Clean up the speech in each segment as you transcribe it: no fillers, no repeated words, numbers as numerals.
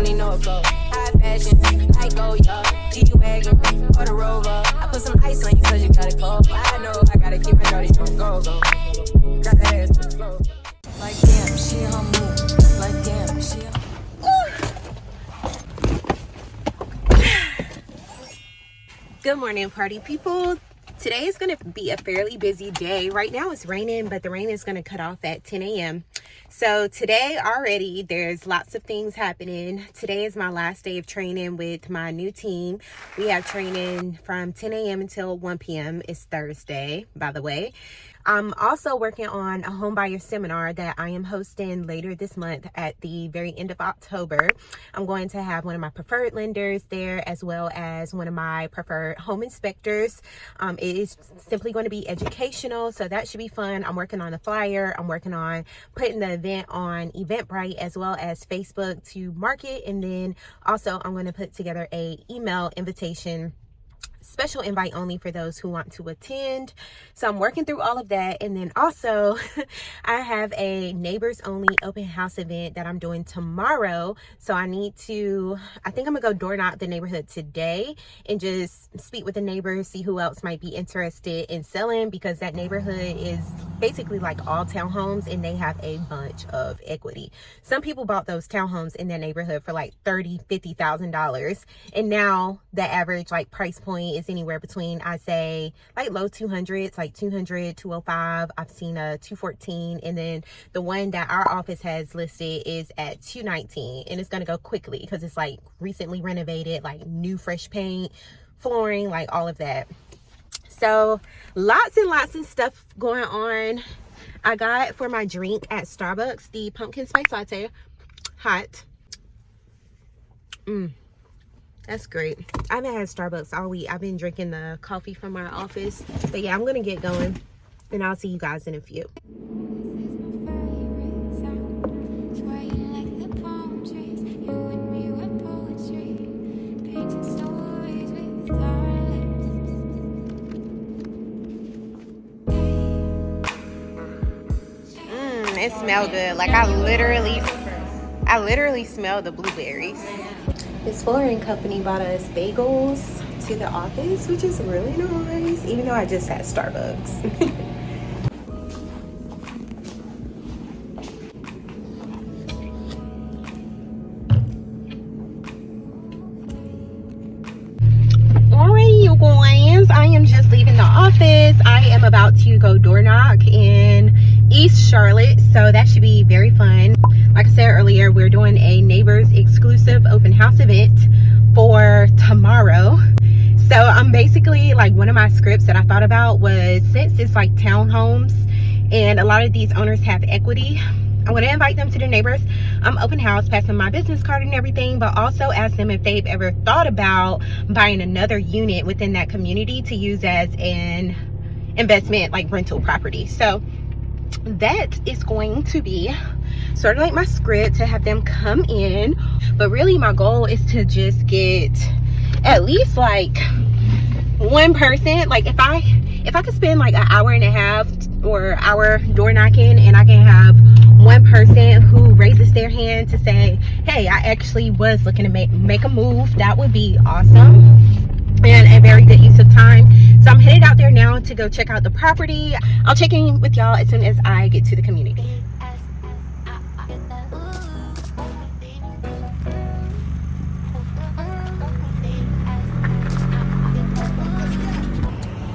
don't even know it flow. High fashion, like go, yo. G-Wagon, or the Rover. I put some ice on you cause you got it cold. I know I gotta keep my dirty on go. Got that ass to the floor. Like damn, she on move. Like damn, she on. Good morning, party people. Today is going to be a fairly busy day. Right now it's raining, but the rain is going to cut off at 10 a.m. So today already there's lots of things happening. Today is my last day of training with my new team. We have training from 10 a.m. until 1 p.m. It's Thursday, by the way. I'm also working on a home buyer seminar that I am hosting later this month at the very end of October. I'm going to have one of my preferred lenders there as well as one of my preferred home inspectors. It is simply going to be educational, so that should be fun. I'm working on a flyer. I'm working on putting the event on Eventbrite as well as Facebook to market, and then also I'm going to put together a email invitation, special invite only for those who want to attend. So I'm working through all of that. And then also I have a neighbors only open house event that I'm doing tomorrow. So I think I'm gonna go door knock the neighborhood today and just speak with the neighbors, see who else might be interested in selling, because that neighborhood is basically like all townhomes and they have a bunch of equity. Some people bought those townhomes in their neighborhood for like $30,000-$50,000, and now the average like price point is anywhere between, I say, like low 200s, like 200, 205. I've seen a 214, and then the one that our office has listed is at 219, and it's gonna go quickly because it's like recently renovated, like new fresh paint, flooring, like all of that. So lots and lots of stuff going on. I got for my drink at Starbucks the pumpkin spice latte, hot. That's great. I haven't had Starbucks all week. I've been drinking the coffee from my office. But yeah, I'm gonna get going and I'll see you guys in a few. It smells good. Like I literally smell the blueberries. This flooring company bought us bagels to the office, which is really nice, even though I just had Starbucks. Alright, you guys, I am just leaving the office. I am about to go door knock in East Charlotte, so that should be very fun. Like I said earlier, we're doing a neighbors exclusive open house event for tomorrow. So I'm basically, like, one of my scripts that I thought about was, since it's like townhomes and a lot of these owners have equity, I'm going to invite them to their neighbors open house, pass them my business card and everything, but also ask them if they've ever thought about buying another unit within that community to use as an investment, like rental property. So that is going to be sort of like my script, to have them come in. But really my goal is to just get at least like one person. Like if I could spend like an hour and a half or hour door knocking, and I can have one person who raises their hand to say, hey, I actually was looking to make a move, that would be awesome and a very good use of time. So I'm headed out there now to go check out the property. I'll check in with y'all as soon as I get to the community.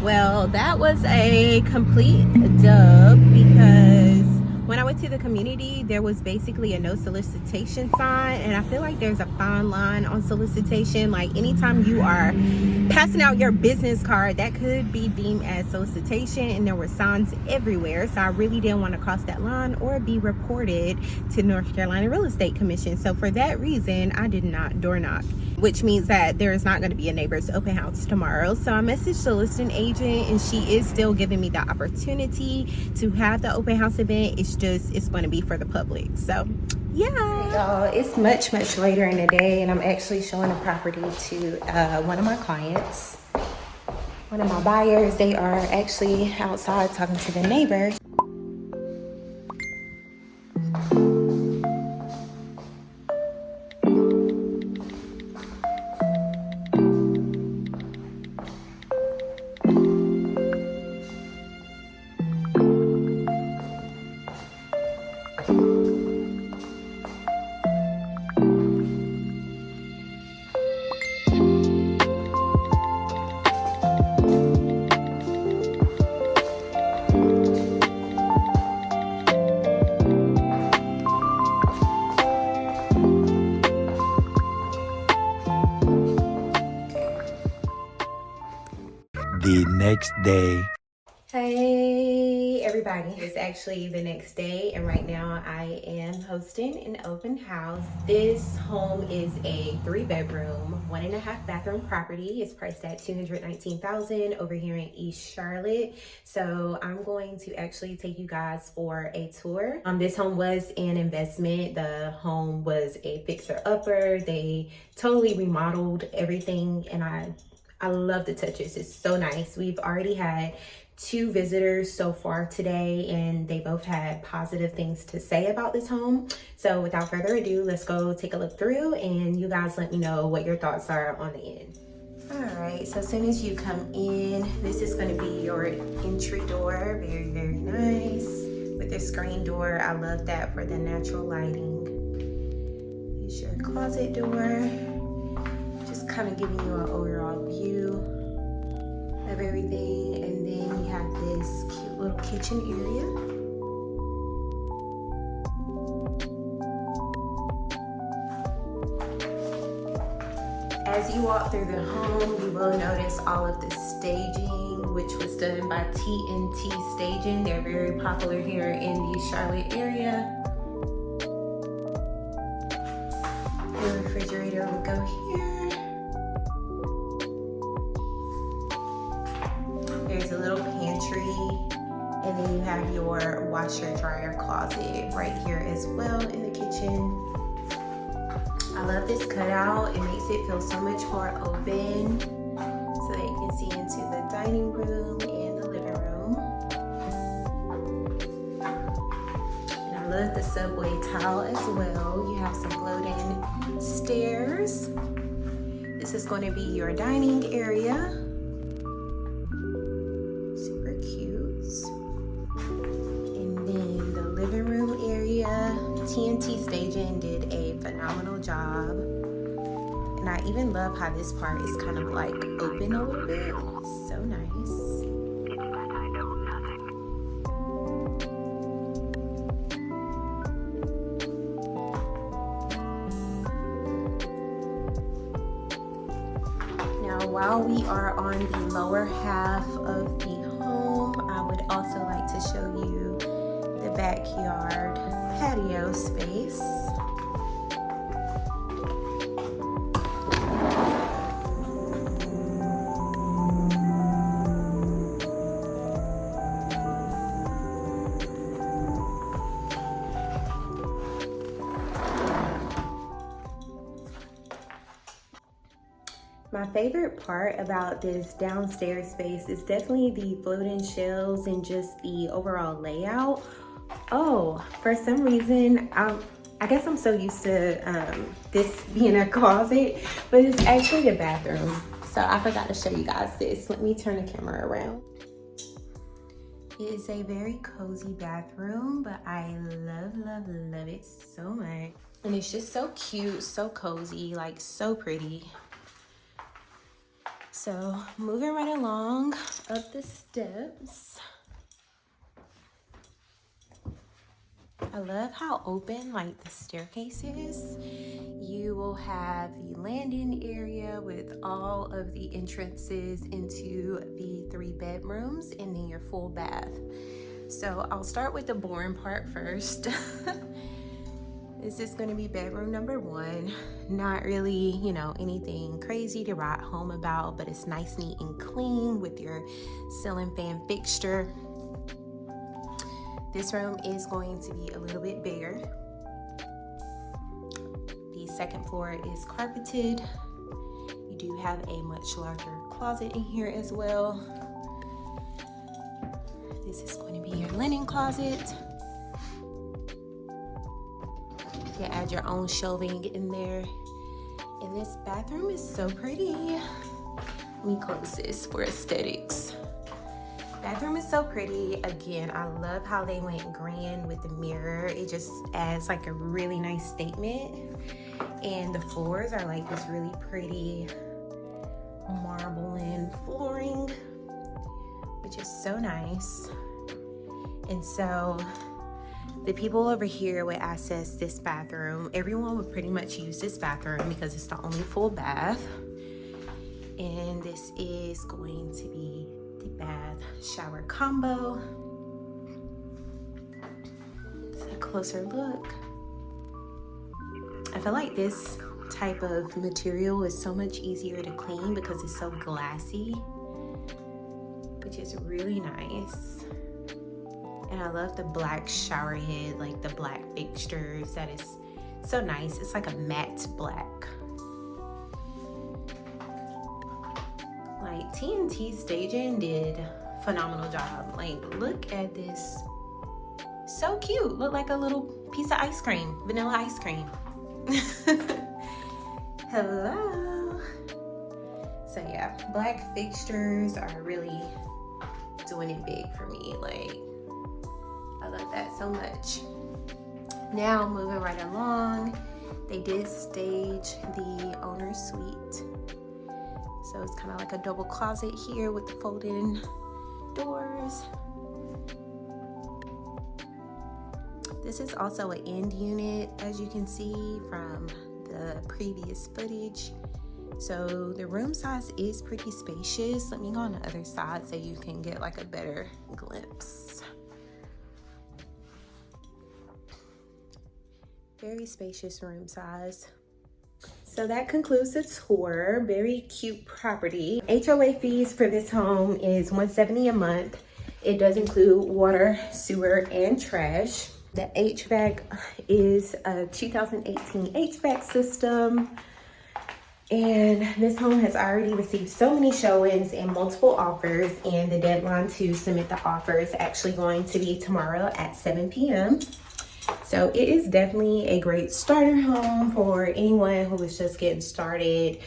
Well, that was a complete dub, because when I went to the community, there was basically a no solicitation sign, and I feel like there's a fine line on solicitation. Like anytime you are passing out your business card, that could be deemed as solicitation, and there were signs everywhere. So I really didn't want to cross that line or be reported to North Carolina Real Estate Commission. So for that reason, I did not door knock, which means that there is not going to be a neighbors open house tomorrow. So I messaged the listing agent, and she is still giving me the opportunity to have the open house event. It's going to be for the public. So yeah, y'all, it's much later in the day, and I'm actually showing the property to one of my clients, one of my buyers. They are actually outside talking to the neighbors. the next day. Hey everybody, it's actually the next day and right now I am hosting an open house. This home is a 3-bedroom, 1.5 bathroom property. It's priced at $219,000 over here in East Charlotte. So I'm going to actually take you guys for a tour. This home was an investment. The home was a fixer-upper. They totally remodeled everything and I love the touches. It's so nice. We've already had 2 visitors so far today and they both had positive things to say about this home. So without further ado, let's go take a look through and you guys let me know what your thoughts are on the end. All right, so as soon as you come in, this is going to be your entry door. Very, very nice with the screen door. I love that for the natural lighting. Here's your closet door. Just kind of giving you an overall view of everything, and then you have this cute little kitchen area. As you walk through the home, you will notice all of the staging, which was done by T&T Staging. They're very popular here in the Charlotte area. The refrigerator will go here. There's a little pantry, and then you have your washer dryer closet right here as well in the kitchen. I love this cutout. It makes it feel so much more open so that you can see into the dining room and the living room. And I love the subway tile as well. You have some float-in stairs. This is going to be your dining area. T&T Staging did a phenomenal job, and I even love how this part is kind of like open a little bit. So nice. Now, while we are on the lower half of the home, I would also like to show you the backyard patio space. My favorite part about this downstairs space is definitely the floating shelves and just the overall layout. Oh, for some reason, I guess I'm so used to this being a closet, but it's actually a bathroom. So I forgot to show you guys this. Let me turn the camera around. It is a very cozy bathroom, but I love it so much. And it's just so cute, so cozy, like so pretty. So moving right along up the steps. I love how open like the staircase is. You will have the landing area with all of the entrances into the 3 bedrooms and then your full bath. So I'll start with the boring part first. This is going to be bedroom number 1. Not really, you know, anything crazy to write home about, but it's nice, neat, and clean with your ceiling fan fixture. This room is going to be a little bit bigger. The second floor is carpeted. You do have a much larger closet in here as well. This is going to be your linen closet. You can add your own shelving in there. And this bathroom is so pretty. Let me close this for aesthetics. Bathroom is so pretty. Again, I love how they went grand with the mirror. It just adds like a really nice statement. And the floors are like this really pretty marbling flooring, which is so nice. And so the people over here would access this bathroom. Everyone would pretty much use this bathroom because it's the only full bath. And this is going to be the bath shower combo. It's a closer look. I feel like this type of material is so much easier to clean because it's so glassy, which is really nice. And I love the black shower head, like the black fixtures. That is so nice. It's like a matte black. Like TNT Staging did a phenomenal job. Like, look at this. So cute. Look like a little piece of ice cream, vanilla ice cream. Hello. So yeah, black fixtures are really doing it big for me. Like, I love that so much. Now moving right along, they did stage the owner's suite. So it's kind of like a double closet here with the fold-in doors. This is also an end unit, as you can see from the previous footage. So the room size is pretty spacious. Let me go on the other side so you can get like a better glimpse. Very spacious room size. So that concludes the tour. Very cute property. HOA fees for this home is $170 a month. It does include water, sewer, and trash. The HVAC is a 2018 HVAC system. And this home has already received so many showings and multiple offers, and the deadline to submit the offer is actually going to be tomorrow at 7 p.m. So it is definitely a great starter home for anyone who is just getting started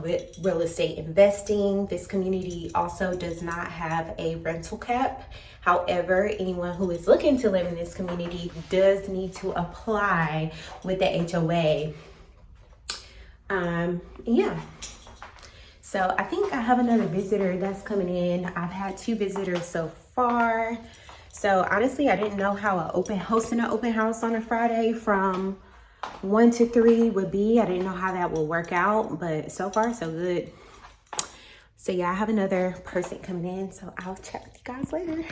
with real estate investing. This community also does not have a rental cap. However, anyone who is looking to live in this community does need to apply with the HOA. Yeah. So I think I have another visitor that's coming in. I've had 2 visitors so far. So honestly, I didn't know how hosting an open house on a Friday from 1 to 3 would be. I didn't know how that would work out, but so far so good. So yeah, I have another person coming in, so I'll chat with you guys later.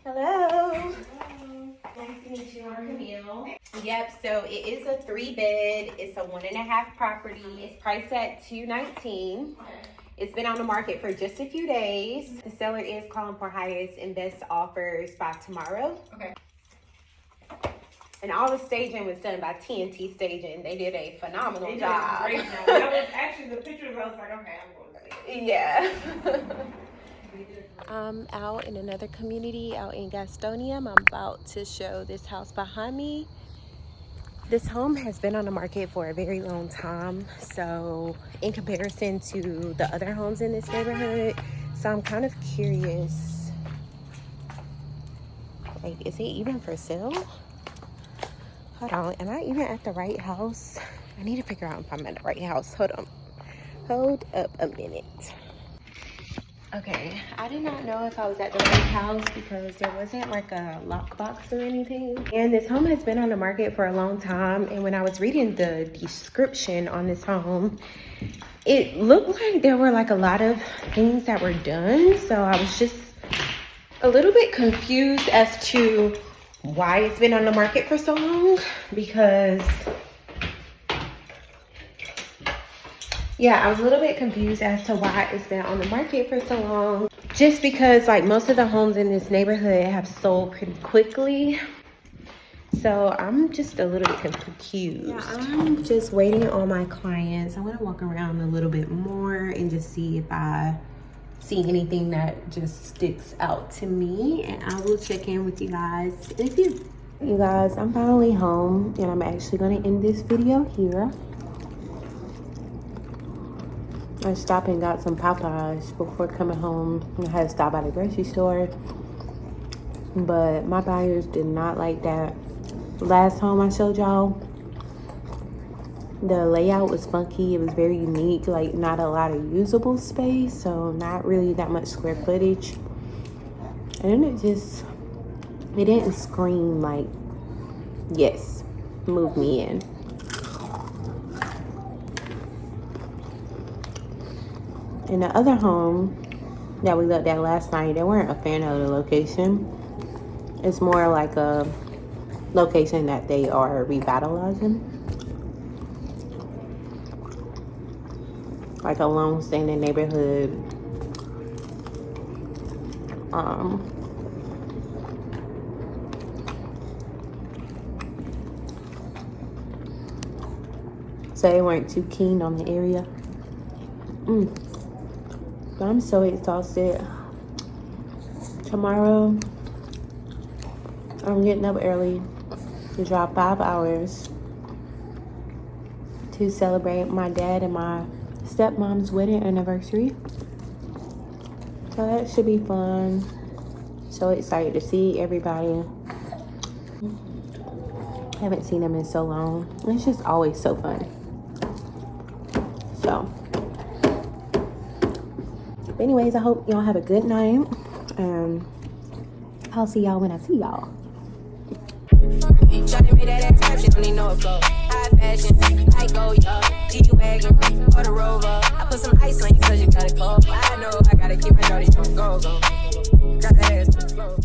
Hello. Hello. Nice to meet you. I'm Camille. Yep, so it is a 3-bed. It's a 1.5 property. It's priced at $219. Okay. It's been on the market for just a few days. The seller is calling for highest and best offers by tomorrow. Okay. And all the staging was done by TNT Staging. They did a phenomenal job. Great job. That was actually the pictures. I was like, okay, I'm going to see. Yeah. I'm out in another community out in Gastonia. I'm about to show this house behind me. This home has been on the market for a very long time. So in comparison to the other homes in this neighborhood, so I'm kind of curious. Like, is it even for sale? Hold on, am I even at the right house? I need to figure out if I'm at the right house. Hold on. Hold up a minute. Okay, I did not know if I was at the right house because there wasn't like a lockbox or anything. And this home has been on the market for a long time. And when I was reading the description on this home, it looked like there were like a lot of things that were done. So I was just a little bit confused as to why it's been on the market for so long, because yeah, I was a little bit confused as to why it's been on the market for so long. Just because like most of the homes in this neighborhood have sold pretty quickly. So I'm just a little bit confused. Yeah, I'm just waiting on my clients. I want to walk around a little bit more and just see if I see anything that just sticks out to me. And I will check in with you guys in a few. You guys, I'm finally home and I'm actually going to end this video here. I stopped and got some Popeyes before coming home. I had to stop by the grocery store. But my buyers did not like that. Last home I showed y'all, the layout was funky. It was very unique. Like, not a lot of usable space. So, not really that much square footage. And it didn't scream like, yes, move me in. In the other home that we looked at last night, they weren't a fan of the location. It's more like a location that they are revitalizing, like a long-standing neighborhood. So they weren't too keen on the area. But I'm so exhausted. Tomorrow, I'm getting up early to drive 5 hours to celebrate my dad and my stepmom's wedding anniversary. So that should be fun. So excited to see everybody. Haven't seen them in so long. It's just always so fun. So, but anyways, I hope y'all have a good night. And I'll see y'all when I see y'all. Shawty made that exception, don't need no flow. High fashion, I go, yo. G-Wagon, or the Rover. I put some ice on you cause you got it cold. I know I gotta keep my shawty on go. Got that ass to the floor.